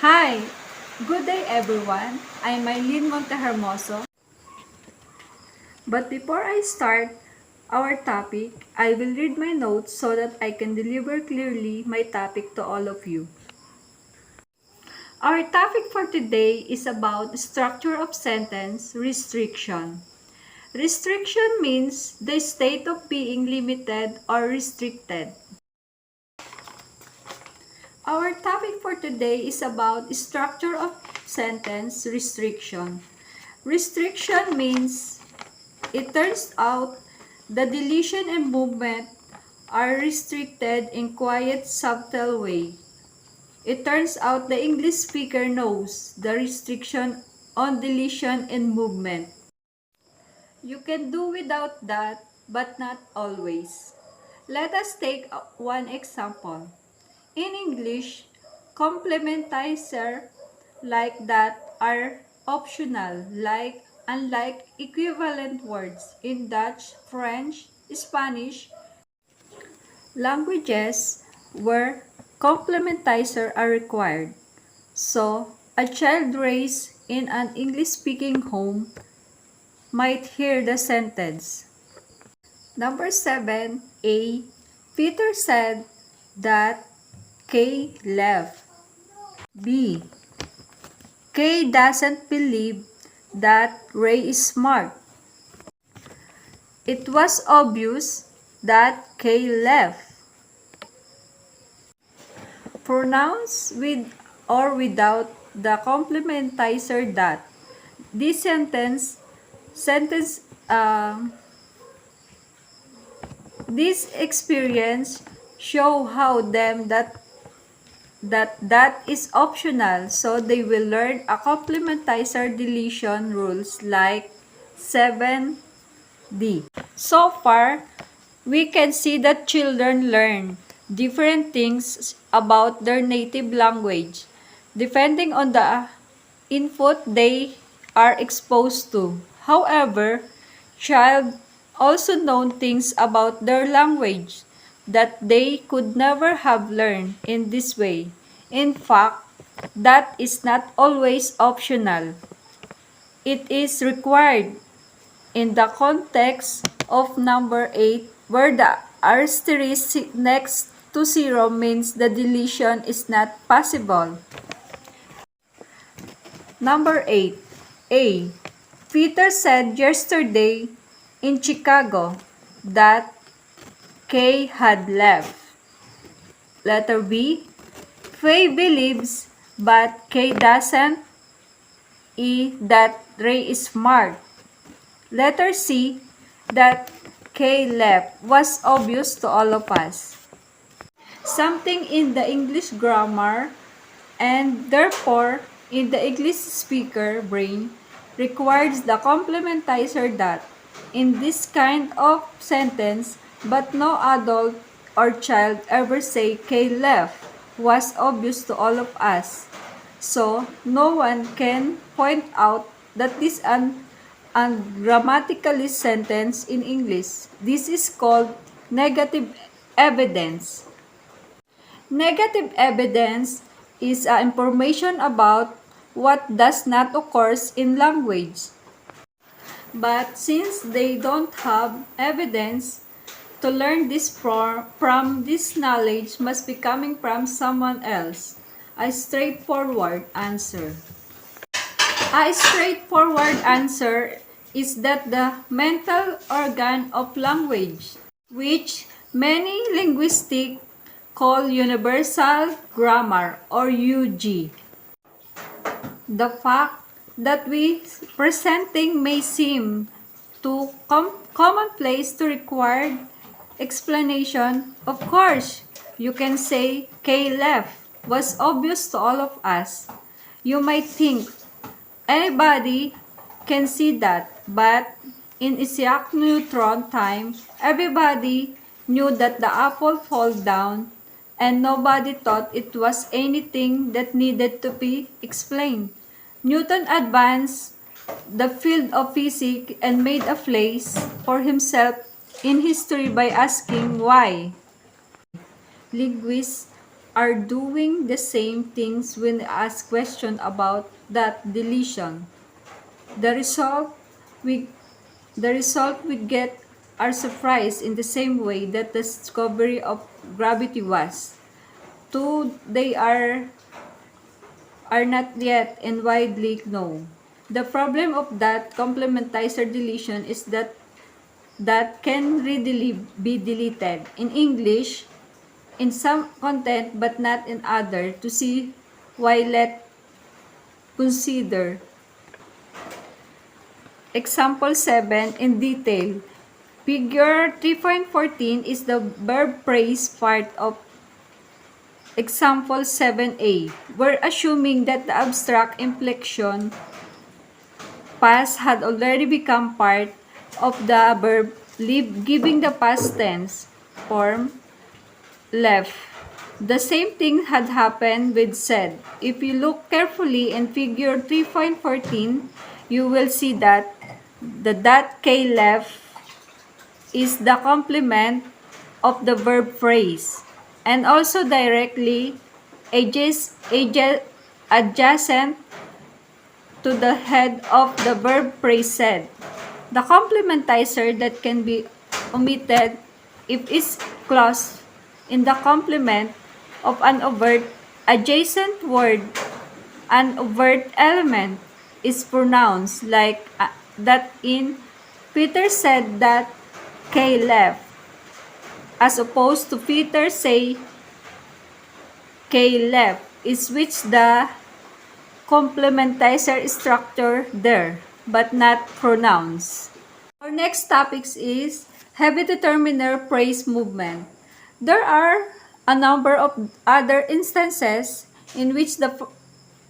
Hi! Good day everyone! I'm Mylene Montehermoso. But before I start our topic, I will read my notes so that I can deliver clearly my topic to all of you. Our topic for today is about structure of sentence restriction. Restriction means the state of being limited or restricted. Our topic for today is about structure of sentence restriction. Restriction means it turns out the deletion and movement are restricted in quiet, subtle way. It turns out the English speaker knows the restriction on deletion and movement. You can do without that, but not always. Let us take one example. In English, complementizer like that are optional, unlike equivalent words in Dutch, French, Spanish, languages where complementizer are required. So, a child raised in an English-speaking home might hear the sentence. Number 7, A. Peter said that Kay left. B. Kay doesn't believe that Ray is smart. It was obvious that Kay left. Pronouns with or without the complementizer that. This this experience show how them that is optional, so they will learn a complementizer deletion rules like 7D. So far, we can see that children learn different things about their native language depending on the input they are exposed to. However, child also know things about their language that they could never have learned in this way. In fact, that is not always optional. It is required in the context of number 8, where the asterisk next to 0 means the deletion is not possible. Number 8. A. Peter said yesterday in Chicago that Kay had left. Letter B. Faye believes but Kay doesn't. E. That Ray is smart. Letter C. That Kay left was obvious to all of us. Something in the English grammar and therefore in the English speaker brain requires the complementizer that in this kind of sentence, but no adult or child ever say Kay left was obvious to all of us. So, no one can point out that this ungrammatically sentence in English. This is called negative evidence. Negative evidence is information about what does not occur in language. But since they don't have evidence, to learn this from this knowledge must be coming from someone else. A straightforward answer. A straightforward answer is that the mental organ of language, which many linguistics call universal grammar or UG. The fact that we presenting may seem too commonplace to require explanation. Of course, you can say Kay left was obvious to all of us. You might think anybody can see that, but in Isaac Newton time, everybody knew that the apple fall down and nobody thought it was anything that needed to be explained. Newton advanced the field of physics and made a place for himself in history by asking why. Linguists are doing the same things when asked question about that deletion. The result we the result we get are surprised in the same way that the discovery of gravity was. Two, they are not yet and widely known. The problem of that complementizer deletion is that can readily be deleted in English in some content but not in other. To see why, let's consider example 7 in detail. Figure 3.14 is the verb phrase part of example 7a. We're assuming that the abstract inflection past had already become part of the verb live, giving the past tense form left. The same thing had happened with said. If you look carefully in figure 3.14, you will see that the .k left is the complement of the verb phrase and also directly adjacent to the head of the verb phrase said. The complementizer that can be omitted if it's clause in the complement of an overt adjacent word, an overt element is pronounced like that in Peter said that K left, as opposed to Peter say K left, is which the complementizer structure there, but not pronouns. Our next topic is heavy determiner phrase movement. There are a number of other instances in which the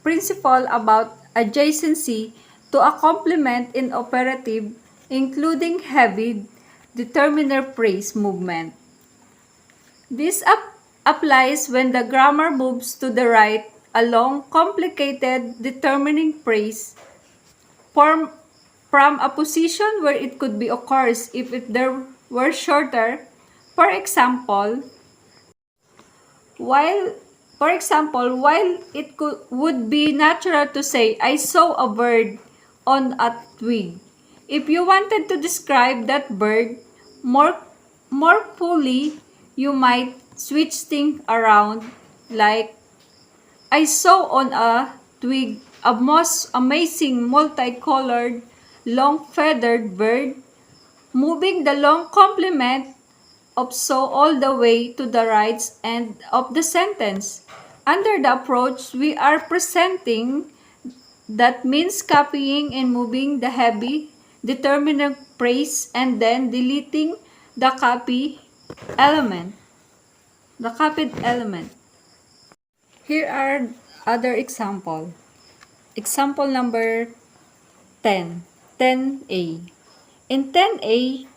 principle about adjacency to a complement in operative, including heavy determiner phrase movement. This applies when the grammar moves to the right along complicated determining phrase from a position where it could be occurs if there were shorter. For example, while would be natural to say, I saw a bird on a twig. If you wanted to describe that bird more fully, you might switch things around like, I saw on a twig a most amazing multicolored, long-feathered bird, moving the long complement of so all the way to the right end of the sentence. Under the approach we are presenting, that means copying and moving the heavy determinant phrase and then deleting the copied element. Here are other example. Example number 10. 10a. In 10a,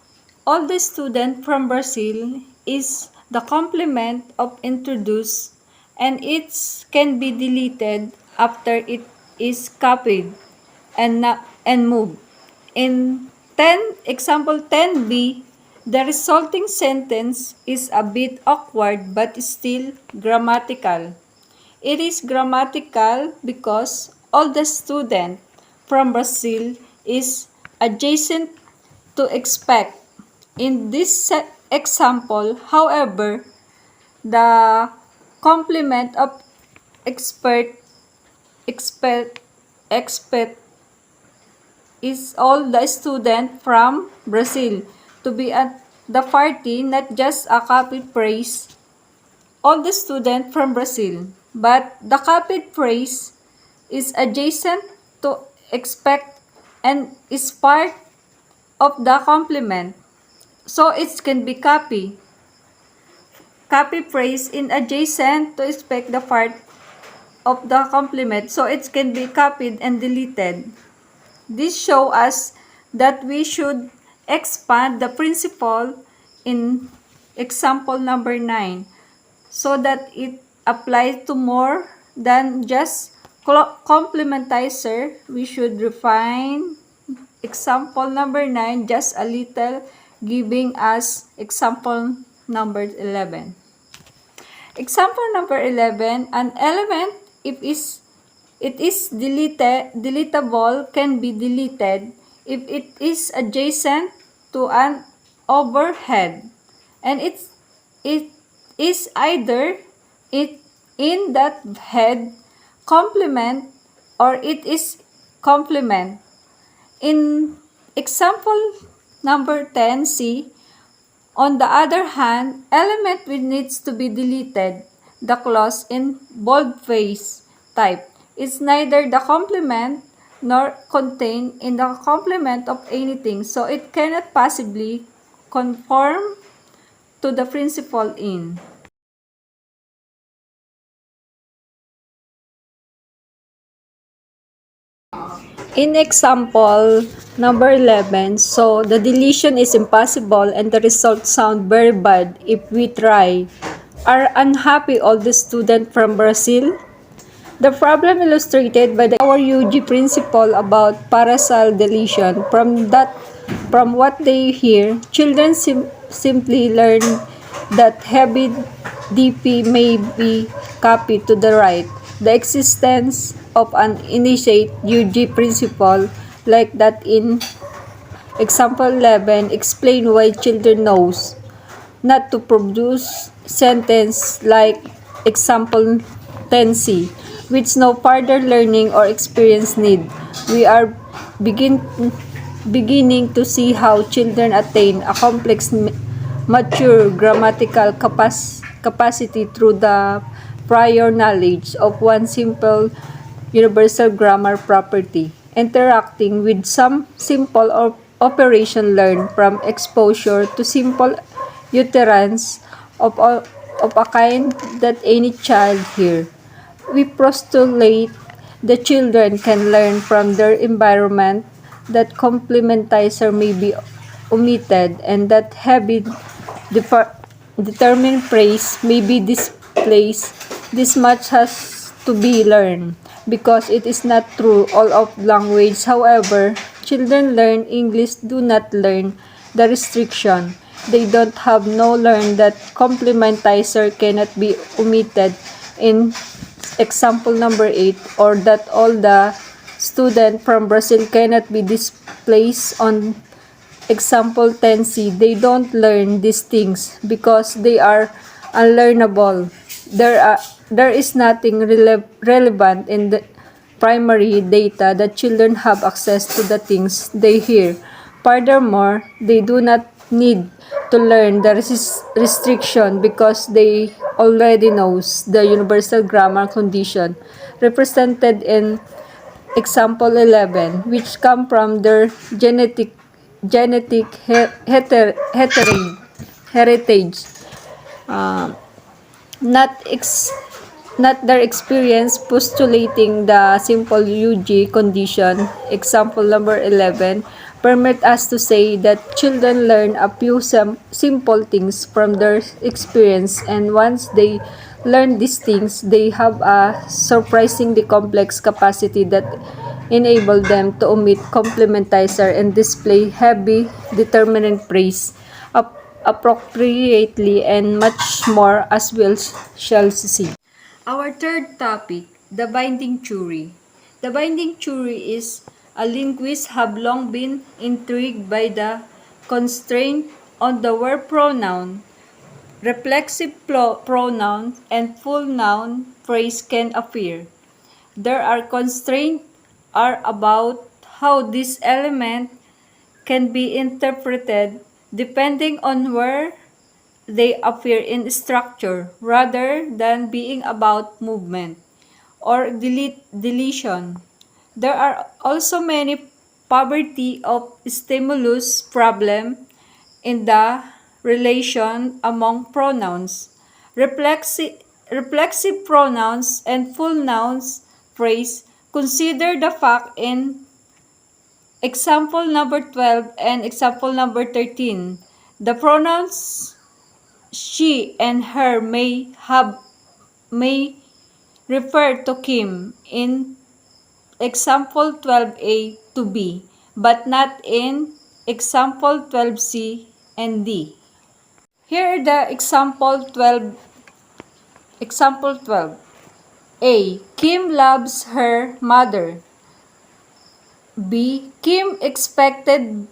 all the student from Brazil is the complement of introduce and it can be deleted after it is copied and moved. In example 10b, the resulting sentence is a bit awkward but still grammatical. It is grammatical because all the student from Brazil is adjacent to expect. In this example, however, the complement of expect is all the student from Brazil to be at the party, not just a copied phrase. All the student from Brazil, but the copied phrase is adjacent to expect and is part of the complement, so it can be copy phrase in adjacent to expect the part of the complement, so it can be copied and deleted. This shows us that we should expand the principle in example number 9 so that it applies to more than just complementizer. We should refine example number 9 just a little, giving us example number 11. Example number 11, an element, if it is deletable, can be deleted if it is adjacent to an overhead, and it is either it in that head complement or it is complement. In example number 10c, on the other hand, element which needs to be deleted, the clause in boldface type, is neither the complement nor contained in the complement of anything, so it cannot possibly conform to the principle in. In example number 11, so the deletion is impossible and the results sound very bad if we try. Are unhappy all the students from Brazil? The problem illustrated by our UG principle about parasal deletion. From what they hear, children simply learn that heavy DP may be copied to the right. The existence of an initiate UG principle like that in example 11 explain why children knows not to produce sentence like example 10c, which no further learning or experience need. We are beginning to see how children attain a complex, mature grammatical capacity through the prior knowledge of one simple universal grammar property, interacting with some simple operation learned from exposure to simple utterance of a kind that any child hear. We postulate the children can learn from their environment, that complementizer may be omitted, and that heavy determined phrase may be displaced. This much has to be learned because it is not true all of language. However, children learn English do not learn the restriction. They don't have no learn that complementizer cannot be omitted in example number 8, or that all the student from Brazil cannot be displaced on example 10c. They don't learn these things because they are unlearnable. There is nothing relevant in the primary data that children have access to the things they hear. Furthermore, they do not need to learn the restriction because they already knows the universal grammar condition represented in example 11, which come from their genetic heritage, uh, not not their experience. Postulating the simple UG condition, example number 11, permit us to say that children learn a few simple things from their experience, and once they learn these things, they have a surprisingly complex capacity that enable them to omit complementizer and display heavy determinant phrase appropriately, and much more, as we shall see. Our third topic, the binding theory. The binding theory is a linguists have long been intrigued by the constraint on the word pronoun. Reflexive pronoun and full noun phrase can appear. There are constraints are about how this element can be interpreted depending on where they appear in structure rather than being about movement or deletion. There are also many poverty of stimulus problem in the relation among pronouns. Reflexive pronouns and full nouns phrase consider the fact in example number 12 and example number 13. The pronouns she and her may refer to Kim in example 12a to B, but not in example 12c and D. Here are the example 12 Example 12. A. Kim loves her mother. B. Kim expected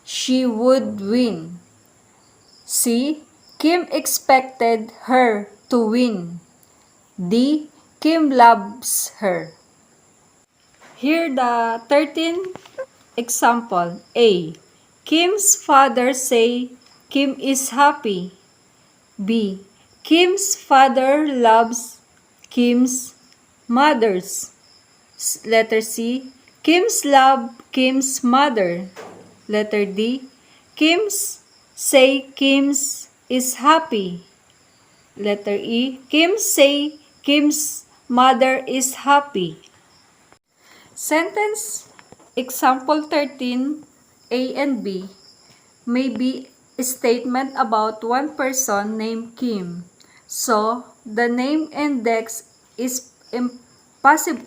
she would win. C. Kim expected her to win. D. Kim loves her. Here the 13th example. A. Kim's father say Kim is happy. B. Kim's father loves Kim's mothers. Letter C. Kim's love Kim's mother. Letter D. Kim's say Kim's is happy. Letter E. Kim say Kim's mother is happy. Sentence example 13, A and B, may be a statement about one person named Kim. So, the name index is possible.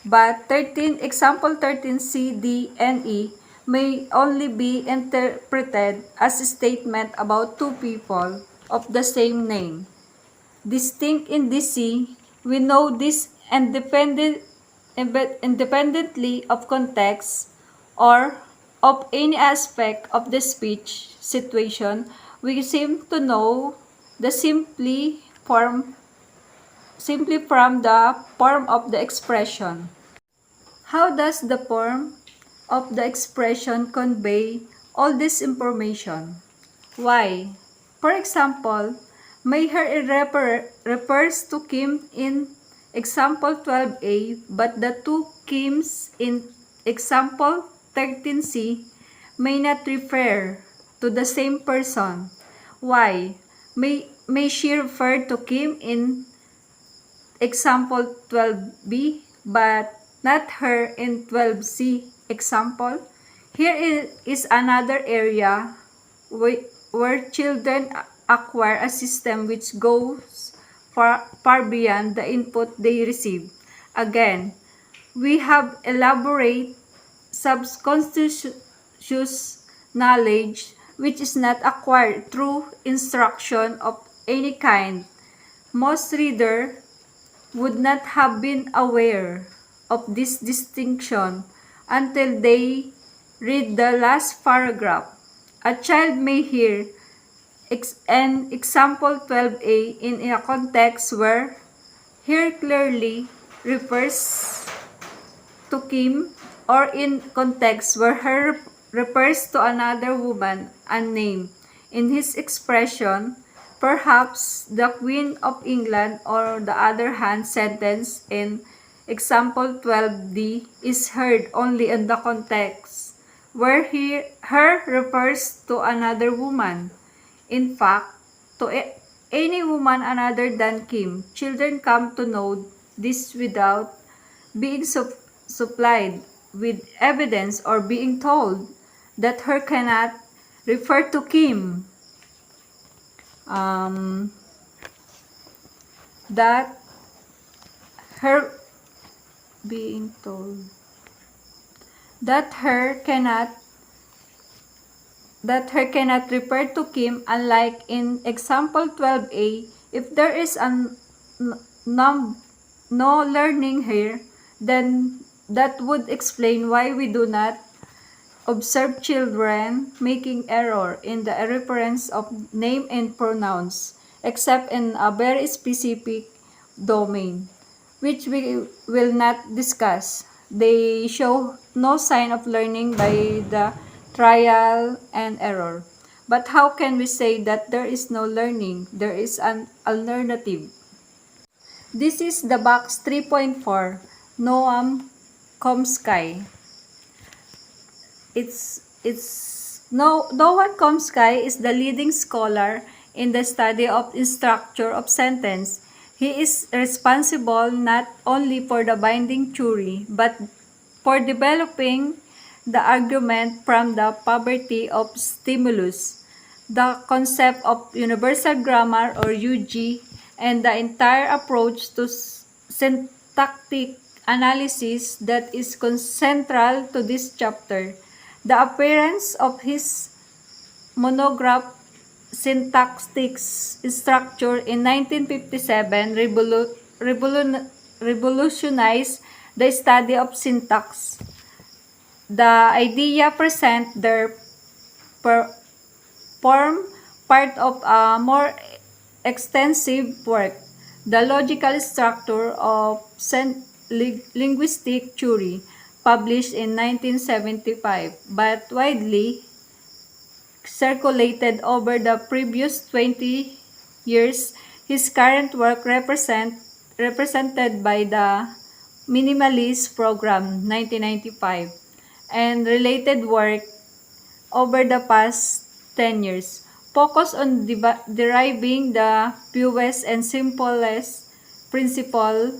But example 13 C, D, and E may only be interpreted as a statement about two people of the same name. Distinct in DC, we know this independently of context or of any aspect of the speech situation. We seem to know the simply from the form of the expression. How does the form of the expression convey all this information? Why? For example, may her refers to Kim in example 12a, but the two Kims in example 13c may not refer to the same person. Why? May she refer to Kim in example 12b, but not her in 12c example? Here is another area where children acquire a system which goes far beyond the input they receive. Again, we have elaborate subconscious knowledge which is not acquired through instruction of any kind. Most readers would not have been aware of this distinction until they read the last paragraph. A child may hear an example 12a in a context where here clearly refers to Kim, or in context where her refers to another woman unnamed. In his expression, perhaps the Queen of England, or the other hand sentence in example 12d is heard only in the context where her refers to another woman. In fact, to any woman other than Kim, children come to know this without being supplied with evidence or being told that her cannot refer to Kim. That her being told that her cannot refer to Kim, unlike in example 12a. If there is no learning here, then that would explain why we do not observe children making error in the reference of name and pronouns, except in a very specific domain, which we will not discuss. They show no sign of learning by the trial and error. But how can we say that there is no learning? There is an alternative. This is the box 3.4, Noam Chomsky. Noam Chomsky is the leading scholar in the study of the structure of sentence. He is responsible not only for the binding theory, but for developing the argument from the poverty of stimulus, the concept of universal grammar or UG, and the entire approach to syntactic analysis that is central to this chapter. The appearance of his monograph syntactic structure in 1957 revolutionized the study of syntax. The idea present their form part of a more extensive work, the logical structure of linguistic theory, published in 1975, but widely circulated over the previous 20 years. His current work represented by the Minimalist Program 1995 and related work over the past 10 years focus on deriving the fewest and simplest principle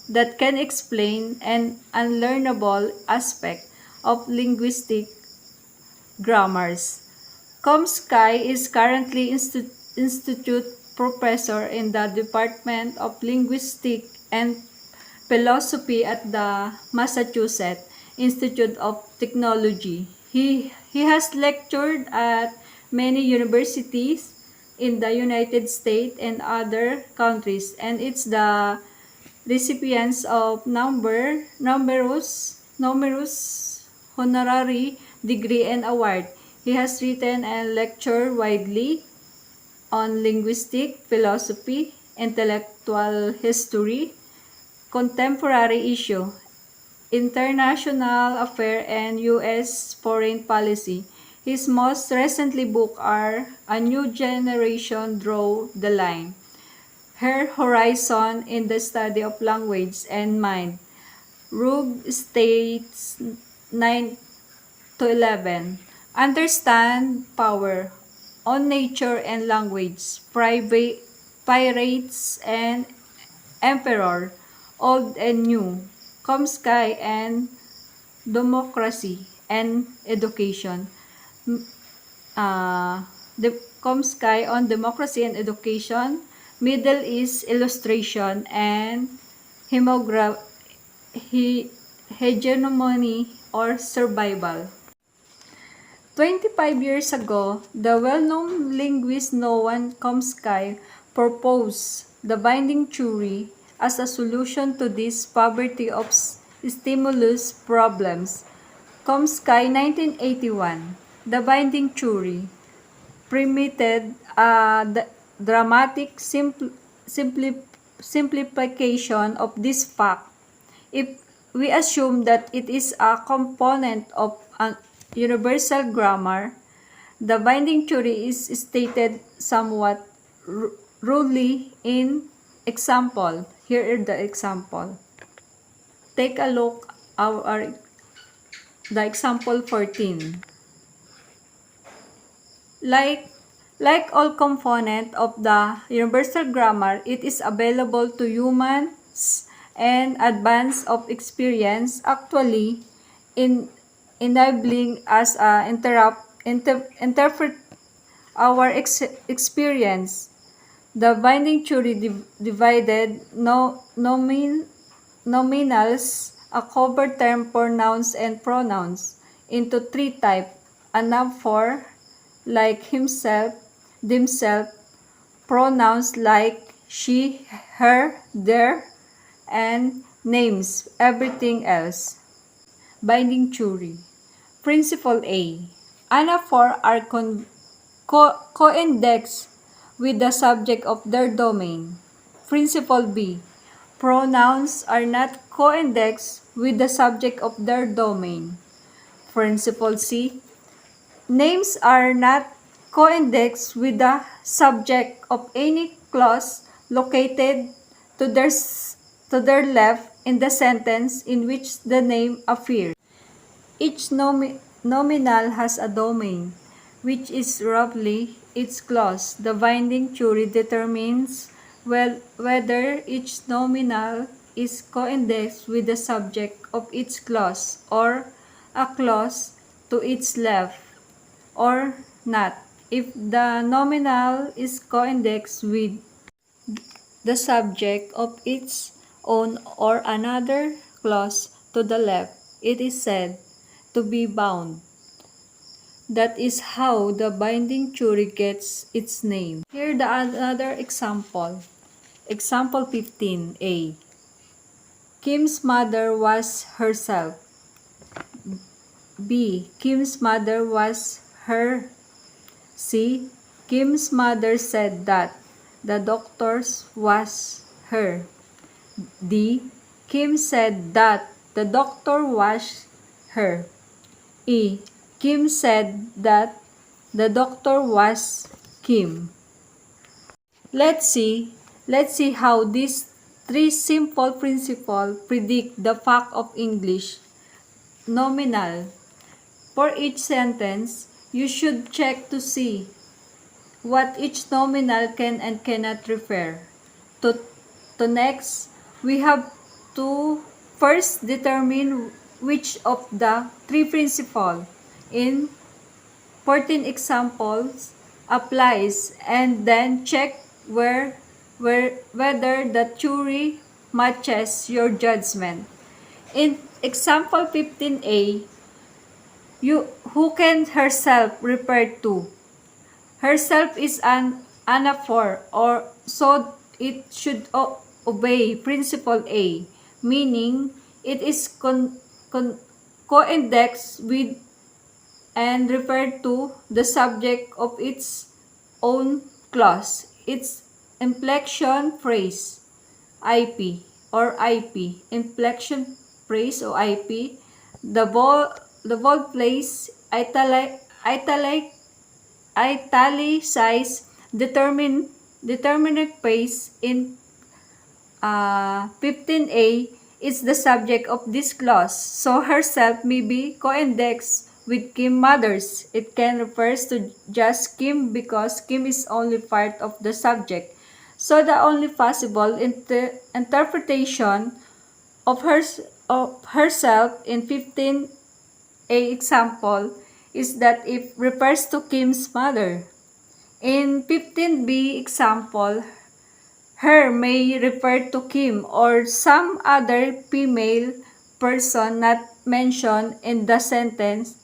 that can explain an unlearnable aspect of linguistic grammars. Komsky is currently institute professor in the Department of Linguistics and Philosophy at the Massachusetts Institute of Technology. He has lectured at many universities in the United States and other countries, and it's the recipients of numerous honorary degree and award. He has written and lectured widely on linguistic, philosophy, intellectual history, contemporary issue, international affairs, and U.S. foreign policy. His most recently book are A New Generation Draw the Line, Her Horizon in the Study of Language and Mind, Rug States 9 to 11, Understand Power, On Nature and Language, Pirates and Emperor, Old and New, Komsky and Democracy and Education. The Komsky on Democracy and Education, Middle East Illustration, and Hegemony or Survival. 25 years ago, the well-known linguist Noam Chomsky proposed the binding theory as a solution to this poverty of stimulus problems. Chomsky, 1981. The binding theory permitted a dramatic simplification of this fact if we assume that it is a component of an universal grammar. The binding theory is stated somewhat rudely in example. Here are the example. Take a look at the example 14. Like all components of the universal grammar, it is available to humans and advance of experience, actually enabling us interpret our experience. The binding theory divided nominals, a cover term for nouns and pronouns, into three types: a noun for, like himself, themselves, pronouns like she, her, their, and names, everything else. Binding theory. Principle A. Anaphors are co-indexed with the subject of their domain. Principle B. Pronouns are not co-indexed with the subject of their domain. Principle C. Names are not co-indexed with the subject of any clause located to their left in the sentence in which the name appears. Each nominal has a domain, which is roughly its clause. The binding theory determines whether each nominal is co-indexed with the subject of its clause or a clause to its left or not. If the nominal is co-indexed with the subject of its own or another clause to the left, it is said to be bound. That is how the binding jury gets its name. Here the another example. Example 15a. Kim's mother was herself. B. Kim's mother was her. C. Kim's mother said that the doctor's was her. D. Kim said that the doctor was her. E. Kim said that the doctor was Kim. Let's see how these three simple principles predict the fact of English. Nominal. For each sentence, you should check to see what each nominal can and cannot refer to. Next, we have to first determine which of the three principles in 14 examples applies, and then check whether the theory matches your judgment. In example 15a, who can herself refer to? Herself is an anaphor, or so it should obey principle A, meaning it is co-indexed with and referred to the subject of its own clause. Its inflection phrase, IP or IP, inflection phrase or IP, the bold place, italicized determinate phrase in 15a is the subject of this clause. So herself may be co-indexed with Kim mothers. It can refers to just Kim because Kim is only part of the subject. So the only possible interpretation of herself in 15a example is that it refers to Kim's mother. In 15b example, her may refer to Kim or some other female person not mentioned in the sentence.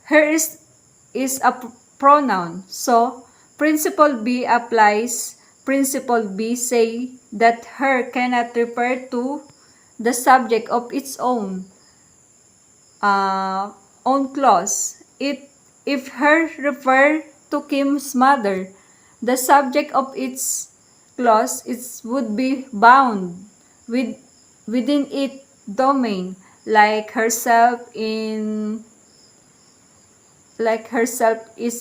Her is a pronoun. So, principle B applies. Principle B say that her cannot refer to the subject of its own clause. If her refer to Kim's mother, the subject of its clause would be bound within its domain, like herself is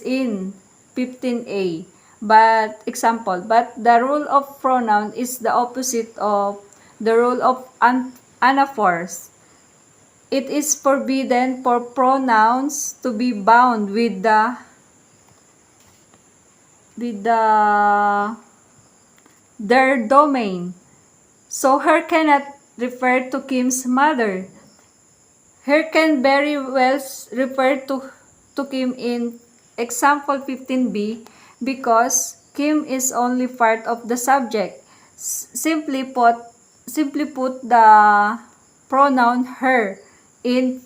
in 15a. But the rule of pronoun is the opposite of the rule of anaphors. It is forbidden for pronouns to be bound with their domain. So her cannot refer to Kim's mother. Her can very well refer to Kim in example 15b because Kim is only part of the subject. Simply put, the pronoun her in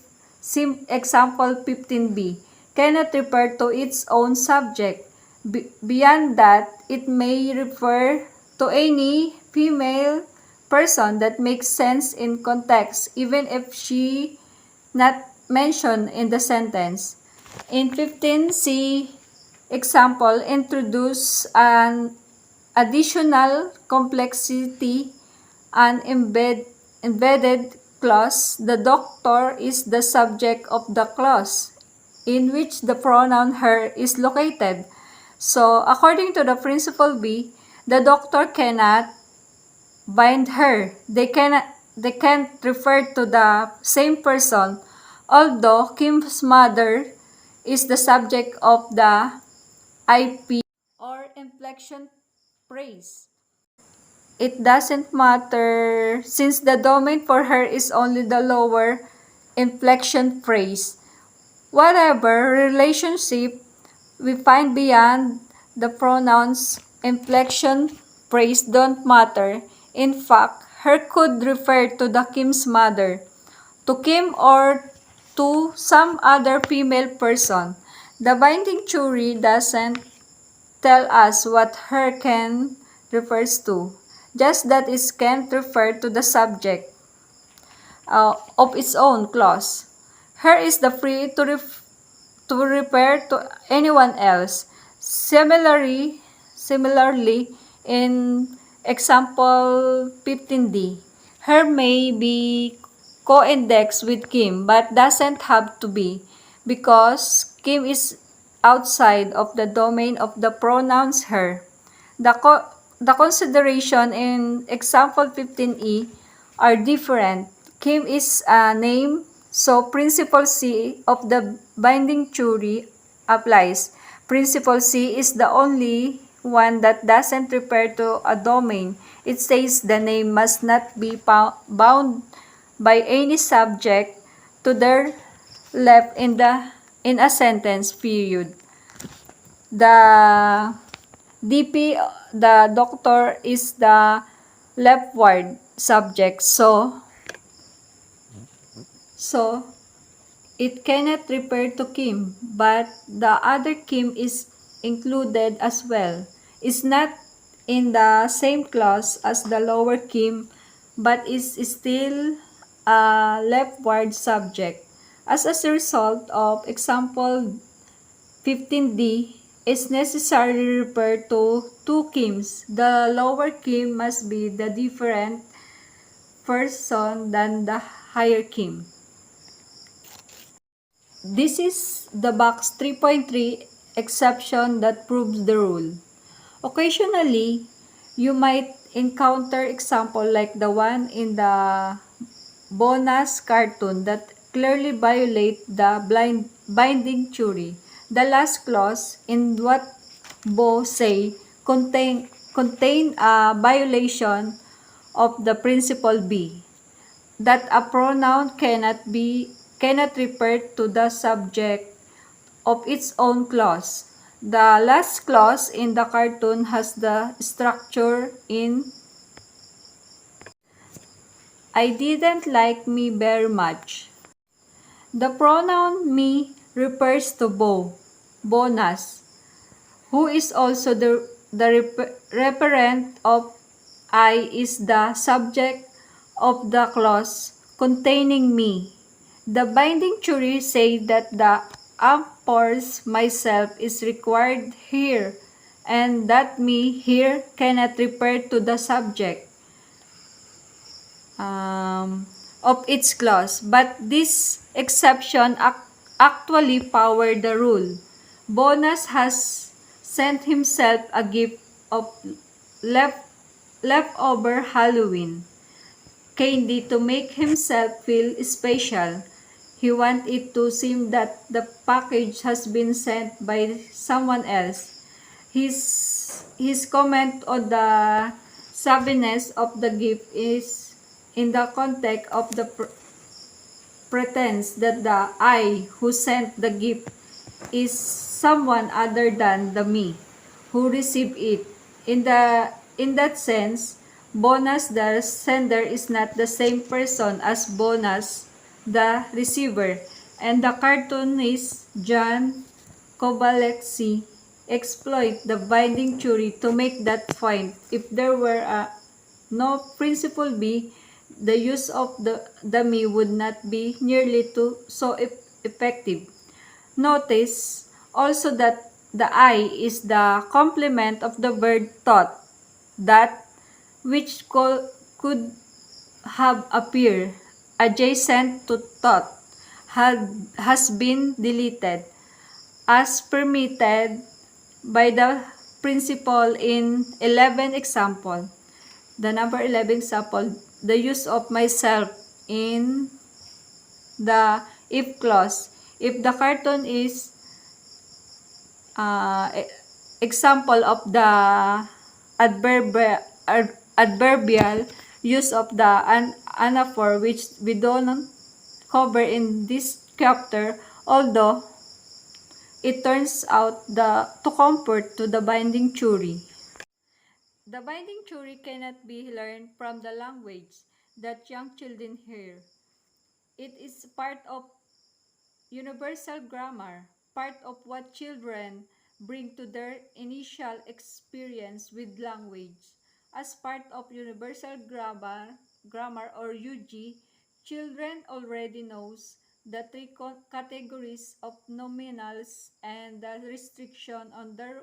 example 15b cannot refer to its own subject. Beyond that, it may refer to any female person that makes sense in context, even if she not mentioned in the sentence. In 15c example, introduce an additional complexity, an embedded clause. The doctor is the subject of the clause in which the pronoun her is located. So, according to the principle B, the doctor cannot bind her. They can't refer to the same person, although Kim's mother is the subject of the IP or inflection phrase. It doesn't matter since the domain for her is only the lower inflection phrase. Whatever relationship we find beyond the pronouns inflection phrase don't matter. In fact, her could refer to the Kim's mother, to Kim or to some other female person. The binding theory doesn't tell us what her can refers to, just that it can't refer to the subject of its own clause. Her is the free to refer to anyone else. Similarly, in example 15D, her may be co-indexed with Kim but doesn't have to be because Kim is outside of the domain of the pronouns her. The consideration in example 15E are different. Kim is a name, so principle C of the binding theory applies. Principle C is the only one that doesn't refer to a domain. It says the name must not be bound by any subject to their left in a sentence period. The DP, the doctor, is the leftward subject, so it cannot refer to Kim, but the other Kim is included as well. It's not in the same clause as the lower Kim, but is still a leftward subject. As a result of example 15D is necessarily referred to two Kims. The lower Kim must be the different person than the higher Kim. This is the box 3.3 exception that proves the rule. Occasionally, you might encounter example like the one in the bonus cartoon that clearly violate the binding theory. The last clause in what Bo say contain a violation of the principle B, that a pronoun cannot refer to the subject of its own clause. The last clause in the cartoon has the structure in I didn't like me very much. The pronoun me refers to bonus, who is also the referent of I is the subject of the clause containing me. The binding theory says that the ampers myself is required here and that me here cannot refer to the subject of its clause, but this exception actually powered the rule. Bonus has sent himself a gift of left, leftover Halloween candy to make himself feel special. He wanted it to seem that the package has been sent by someone else. His comment on the savviness of the gift is in the context of the pretense that the I who sent the gift is someone other than the me who received it. In that sense, Bonus the sender is not the same person as Bonus the receiver, and the cartoonist John Kovalevsky exploit the binding theory to make that point. If there were no principle B, the use of the me would not be nearly so effective. Notice also that the I is the complement of the word thought, that which could have appeared adjacent to thought has been deleted as permitted by the principle in 11 example. The number 11 example, the use of myself in the if clause. If the cartoon is example of the adverbial use of the anaphor, which we don't cover in this chapter, although it turns out to comfort to the binding theory. The binding theory cannot be learned from the language that young children hear. It is part of universal grammar, part of what children bring to their initial experience with language. As part of universal grammar or UG, children already knows the three categories of nominals and the restriction on their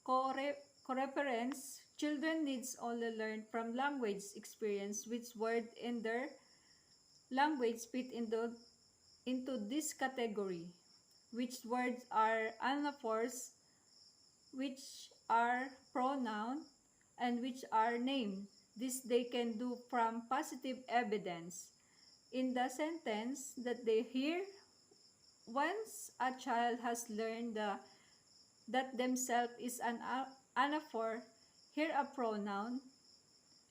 co-reference. Children needs only learn from language experience which word in their language fit into this category, which words are anaphors, which are pronoun, and which are name. This they can do from positive evidence in the sentence that they hear. Once a child has learned that themselves is an anaphor, hear a pronoun,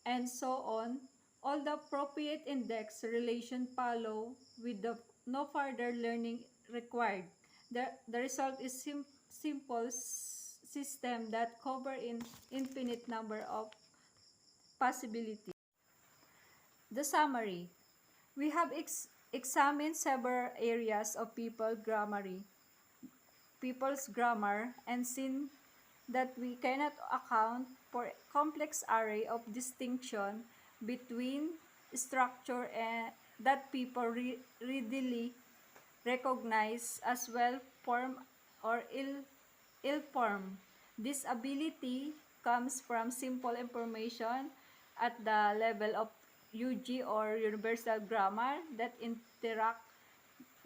and so on, all the appropriate index relation follow with the no further learning required. The result is simple system that cover in infinite number of possibilities. The summary. We have examined several areas of people's grammar and seen that we cannot account for a complex array of distinction between structure and that people readily recognize as well form or ill form. This ability comes from simple information at the level of UG or universal grammar that interact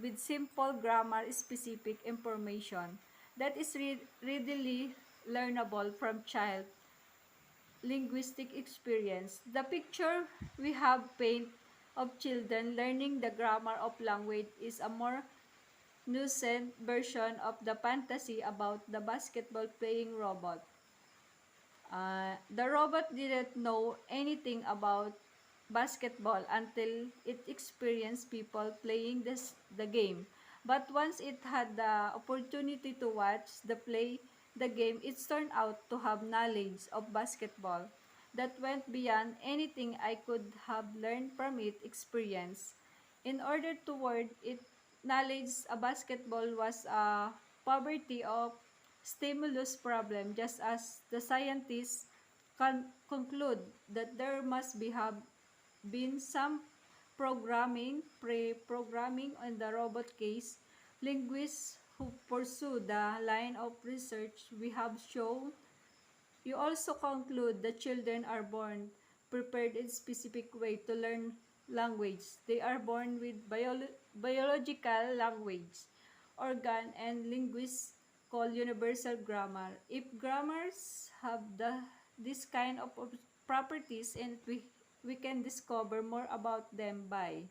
with simple grammar specific information that is readily learnable from child linguistic experience. The picture we have paint of children learning the grammar of language is a more nuanced version of the fantasy about the basketball playing robot. The robot didn't know anything about basketball until it experienced people playing the game. But once it had the opportunity to watch the game, it turned out to have knowledge of basketball that went beyond anything I could have learned from it experience. In order to word it, knowledge a basketball was a poverty of stimulus problem, just as the scientists conclude that there must have been some pre-programming in the robot case. Linguists who pursue the line of research we have shown, you also conclude that children are born prepared in specific way to learn language. They are born with biological language organ and linguists call universal grammar. If grammars have this kind of properties, and we can discover more about them by